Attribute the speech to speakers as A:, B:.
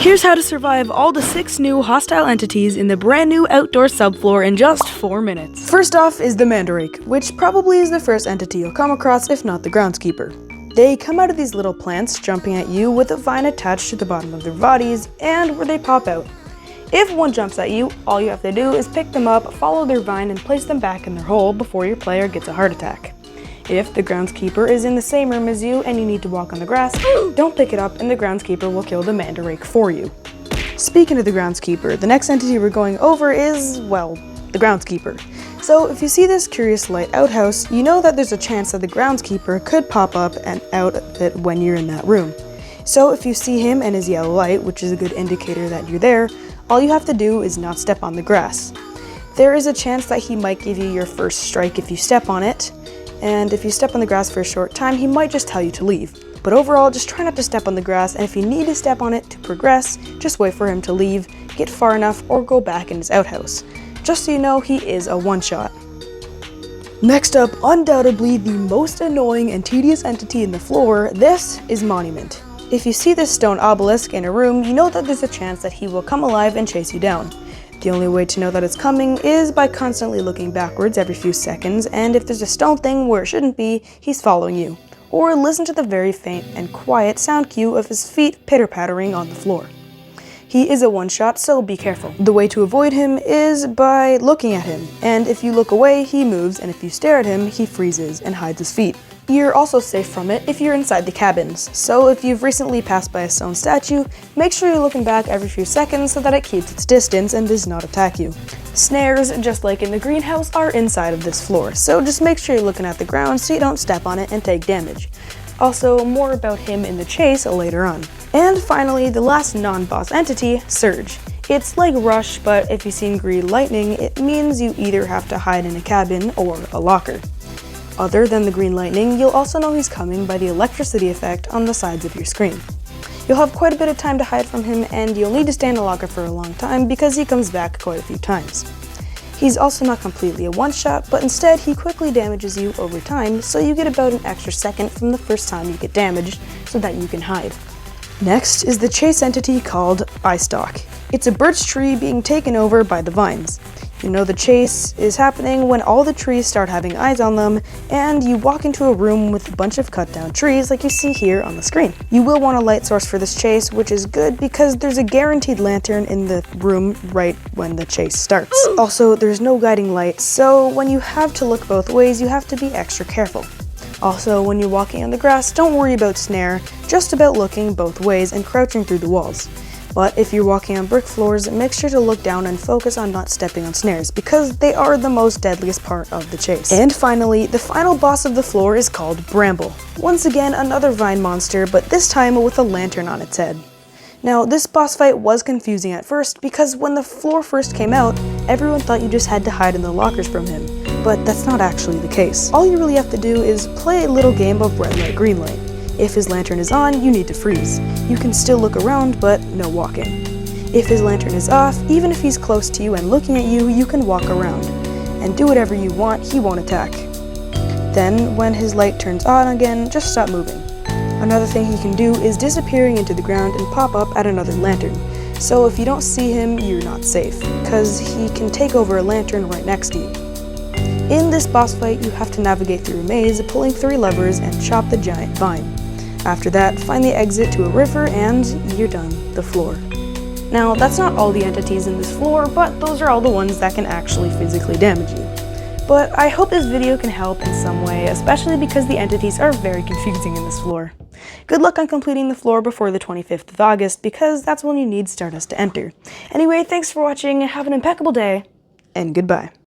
A: Here's how to survive all the 6 new hostile entities in the brand new outdoor subfloor in just 4 minutes. First off is the Manderake, which probably is the first entity you'll come across if not the Groundskeeper. They come out of these little plants jumping at you with a vine attached to the bottom of their bodies and where they pop out. If one jumps at you, all you have to do is pick them up, follow their vine, and place them back in their hole before your player gets a heart attack. If the Groundskeeper is in the same room as you and you need to walk on the grass, don't pick it up and the Groundskeeper will kill the Mandarake for you. Speaking of the Groundskeeper, the next entity we're going over is, well, the Groundskeeper. So if you see this curious light outhouse, you know that there's a chance that the Groundskeeper could pop up and out of it when you're in that room. So if you see him and his yellow light, which is a good indicator that you're there, all you have to do is not step on the grass. There is a chance that he might give you your first strike if you step on it, and if you step on the grass for a short time, he might just tell you to leave. But overall, just try not to step on the grass, and if you need to step on it to progress, just wait for him to leave, get far enough, or go back in his outhouse. Just so you know, he is a one-shot. Next up, undoubtedly the most annoying and tedious entity in the floor, this is Monument. If you see this stone obelisk in a room, you know that there's a chance that he will come alive and chase you down. The only way to know that it's coming is by constantly looking backwards every few seconds, and if there's a stone thing where it shouldn't be, he's following you. Or listen to the very faint and quiet sound cue of his feet pitter-pattering on the floor. He is a one-shot, so be careful. The way to avoid him is by looking at him, and if you look away, he moves, and if you stare at him, he freezes and hides his feet. You're also safe from it if you're inside the cabins, so if you've recently passed by a stone statue, make sure you're looking back every few seconds so that it keeps its distance and does not attack you. Snares, just like in the greenhouse, are inside of this floor, so just make sure you're looking at the ground so you don't step on it and take damage. Also, more about him in the chase later on. And finally, the last non-boss entity, Serge. It's like Rush, but if you've seen green lightning, it means you either have to hide in a cabin or a locker. Other than the green lightning, you'll also know he's coming by the electricity effect on the sides of your screen. You'll have quite a bit of time to hide from him, and you'll need to stay in the locker for a long time because he comes back quite a few times. He's also not completely a one-shot, but instead he quickly damages you over time, so you get about an extra second from the first time you get damaged so that you can hide. Next is the chase entity called Eyestock. It's a birch tree being taken over by the vines. You know the chase is happening when all the trees start having eyes on them, and you walk into a room with a bunch of cut down trees like you see here on the screen. You will want a light source for this chase, which is good because there's a guaranteed lantern in the room right when the chase starts. Also, there's no guiding light, so when you have to look both ways, you have to be extra careful. Also, when you're walking on the grass, don't worry about snare, just about looking both ways and crouching through the walls. But if you're walking on brick floors, make sure to look down and focus on not stepping on snares, because they are the most deadliest part of the chase. And finally, the final boss of the floor is called Bramble. Once again, another vine monster, but this time with a lantern on its head. Now, this boss fight was confusing at first, because when the floor first came out, everyone thought you just had to hide in the lockers from him, but that's not actually the case. All you really have to do is play a little game of red light, green light. If his lantern is on, you need to freeze. You can still look around, but no walking. If his lantern is off, even if he's close to you and looking at you, you can walk around. And do whatever you want, he won't attack. Then, when his light turns on again, just stop moving. Another thing he can do is disappearing into the ground and pop up at another lantern. So if you don't see him, you're not safe, because he can take over a lantern right next to you. In this boss fight, you have to navigate through a maze, pulling 3 levers and chop the giant vine. After that, find the exit to a river and you're done, the floor. Now, that's not all the entities in this floor, but those are all the ones that can actually physically damage you. But I hope this video can help in some way, especially because the entities are very confusing in this floor. Good luck on completing the floor before the 25th of August, because that's when you need Stardust to enter. Anyway, thanks for watching, have an impeccable day, and goodbye.